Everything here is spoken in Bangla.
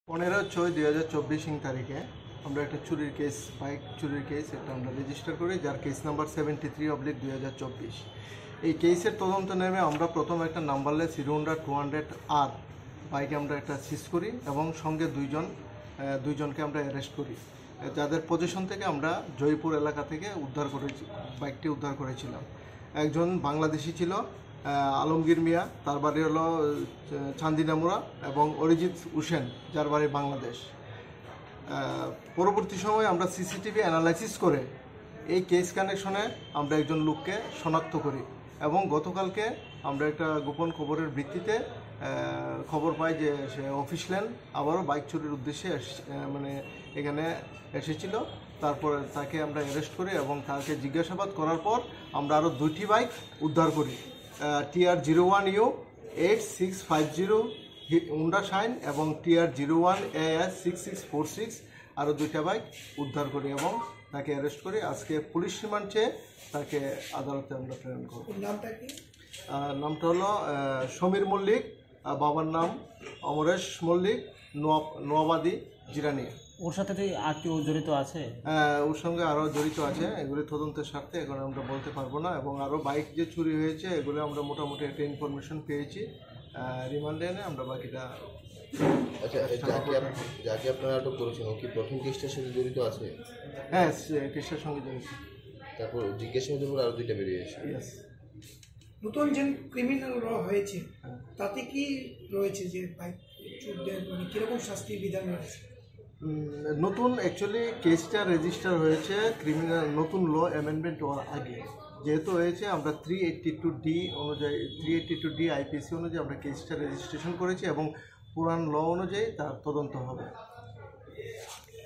15/6/2024 তারিখে আমরা একটা চুরির কেস, বাইক চুরির কেস একটা আমরা রেজিস্টার করি, যার কেস নাম্বার 73/2024। এই কেসের তদন্ত নেমে আমরা প্রথম একটা নাম্বারলেস হিরো হোন্ডা 200R বাইকে আমরা একটা সিজ করি এবং সঙ্গে দুইজনকে আমরা অ্যারেস্ট করি, যাদের পজিশন থেকে আমরা জয়পুর এলাকা থেকে বাইকটি উদ্ধার করেছিলাম। একজন বাংলাদেশি ছিল, আলমগীর মিয়া, তার বাড়ি হলো চান্দিনামুড়া, এবং অরিজিৎ হোসেন, যার বাড়ি বাংলাদেশ। পরবর্তী সময়ে আমরা সিসিটিভি অ্যানালাইসিস করে এই কেস কানেকশনে আমরা একজন লোককে শনাক্ত করি এবং গতকালকে আমরা একটা গোপন খবরের ভিত্তিতে খবর পাই যে সে অফিস লেন আবারও বাইক চুরির উদ্দেশ্যে এখানে এসেছিল। তারপরে তাকে আমরা অ্যারেস্ট করি এবং তাকে জিজ্ঞাসাবাদ করার পর আমরা আরও 2টি বাইক উদ্ধার করি, TR01U 8650 হোন্ডা শাইন এবং TR01 AS 6646, আরও 2টা বাইক উদ্ধার করি এবং তাকে অ্যারেস্ট করি। আজকে পুলিশ রিমান্ড চেয়ে তাকে আদালতে আমরা প্রেরণ করব। নামটা হলো সমীর মল্লিক, বাবার নাম অমরেশ মল্লিক, নোয়াবাদী, জিরানিয়া। ওর সাথে আর কেউ জড়িত আছে? ওর সঙ্গে আরও জড়িত আছে, এগুলি তদন্তের স্বার্থে এখন আমরা বলতে পারবো না। এবং আরও বাইক যে চুরি হয়েছে এগুলো আমরা মোটামুটি একটা ইনফরমেশন পেয়েছি, রিমান্ডে এনে আমরা বাকিটা। আচ্ছা, যাকে আপনারা আটক করেছেন ও কি প্রথম কেসটার সাথে জড়িত আছে? হ্যাঁ, কেসের সঙ্গে জড়িত। তারপর জিজ্ঞাসাবাদের পর আরও 2টা বেরিয়ে এসে নতুন যে ক্রিমিনাল র হয়েছে তাতে কি রয়েছে যে বাইক চোরদের কিরকম শাস্তির বিধান রয়েছে? নতুন অ্যাকচুয়ালি কেসটা রেজিস্টার হয়েছে ক্রিমিনাল নতুন ল অ্যামেন্ডমেন্ট হওয়ার আগে, যেহেতু হয়েছে আমরা 382D অনুযায়ী 382D IPC অনুযায়ী আমরা কেসটা রেজিস্ট্রেশন করেছি এবং পুরান ল অনুযায়ী তার তদন্ত হবে।